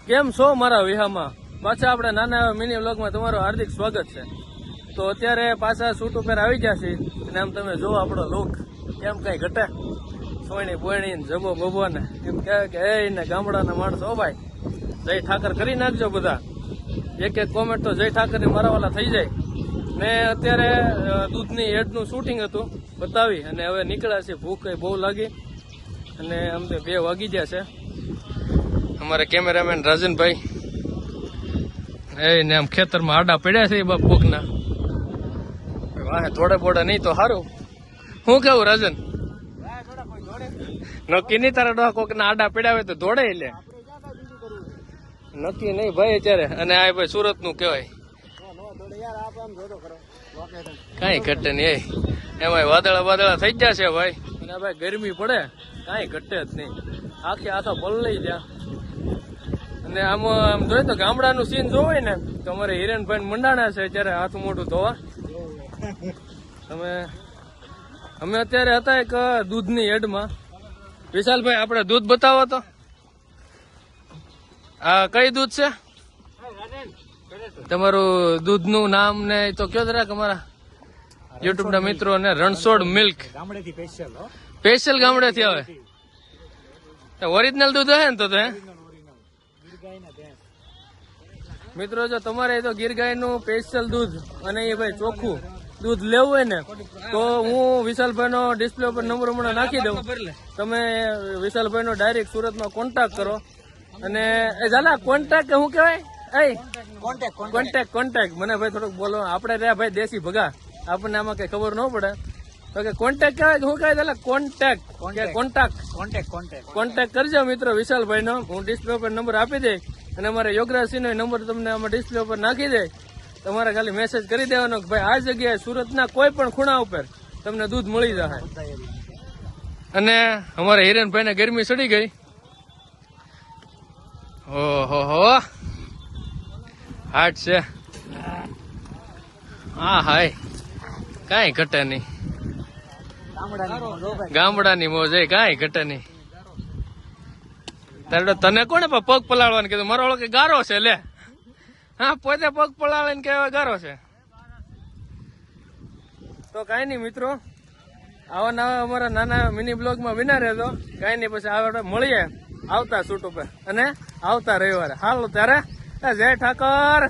કેમ છો મારા વિહામાં? પાછા આપણે નાના એવા મિની વ્લોગમાં તમારું હાર્દિક સ્વાગત છે. તો અત્યારે પાછા શૂટ ઉપર આવી ગયા છે અને આમ તમે જો આપણો લુક કેમ કઈ ઘટે, સોયણી બોયણી જબો બબો ને એમ કહેવાય કે એ ને ગામડાના માણસો ભાઈ જય ઠાકર કરી નાખજો બધા. એક એક કોમેન્ટ તો જય ઠાકર ની મારાવાલા થઈ જાય. ને અત્યારે દૂધની એડનું શૂટિંગ હતું બતાવી અને હવે નીકળ્યા છે. ભૂખ કઈ બહુ લાગી અને અમને 2 વાગી ગયા છે. અમારે કેમેરામેન રાજનભાઈ ને આમ ખેતરમાં આડા પડ્યા છે બાપ કોકના. વાહે થોડે બોડે નહીં તો સારું. શું કેવું રાજન? નક્કી નહીં તારા ડોહા કોકના આડા પડ્યા હોય તો દોડે લે. નક્કી નહીં ભાઈ અત્યારે. અને આ ભાઈ સુરત નું કેવાય કઈ ઘટે નહીં. એમાં વાદળા થઈ ગયા છે ભાઈ. અને ભાઈ ગરમી પડે કઈ ઘટે જ નહીં. આખા પલળી ગયા. અને આમ જોઈએ તો ગામડાનું સીન જોવાય ને તો અમારે હિરેનભાઈ મંડાણા છે અત્યારે હાથ મોઢું ધોવા. અમે અત્યારે હતા એક દૂધની એડમાં. વિશાલભાઈ આપણે દૂધ બતાવો તો. આ કઈ દૂધ છે તમારું? દૂધનું નામ ને તો કયો જરાક અમારા યુટ્યુબ ના મિત્રો ને. રણછોડ મિલ્ક સ્પેશિયલ ગામડેથી આવે. ઓરિજિનલ દૂધ હે ને તો હે મિત્રો? જો તમારે તો ગીર ગાય નું સ્પેશિયલ દૂધ અને એ ભાઈ ચોખ્ખું દૂધ લેવું હોય ને તો હું વિશાલભાઈ નો ડિસ્પ્લે ઉપર નંબર હમણાં નાખી દઉં. તમે વિશાલભાઈ નો ડાયરેક્ટ સુરતમાં કોન્ટેક્ટ કરો. અને એ ઝાલા કોન્ટેક્ટ શું કહેવાય? કોન્ટેક્ટ મને ભાઈ થોડુંક બોલો. આપણે રહ્યા ભાઈ દેશી ભગા, આપણને આમાં કઈ ખબર ન પડે તો કે કોન્ટેક્ટ કહેવાય. શું કહેવાય ઝાલા? કોન્ટેક્ટ કરજો મિત્રો વિશાલભાઈ નો. હું ડિસ્પ્લે ઉપર નંબર આપી દઈ અને અમારે યોગરાજસિંહ નો નંબર તમને આમાં ડિસ્પ્લે ઉપર નાખી દે. તમારે ખાલી મેસેજ કરી દેવાનો કે ભાઈ આ જગ્યાએ સુરતના કોઈ પણ ખૂણા ઉપર તમને દૂધ મળી જશે. અને અમારે હિરેનભાઈ ને ગરમી ચડી ગઈ. ઓહો હાટ છે. હા હાય કઈ ઘટે નહીં. ગામડાની મોજ કઈ ઘટે નહીં. તને કોને પગ પલાળવાનું કીધું? મારો કે ગારો છે લે. હા પોતે પગ પલાળે કે ગારો છે. તો કઈ નઈ મિત્રો, આવા નવા અમારા નાના મિની બ્લોગ માં વિના રહેજો. કઈ નઈ પછી આપણે મળીએ આવતા શૂટ ઉપર અને આવતા રવિવારે. હાલો ત્યારે જય ઠાકર.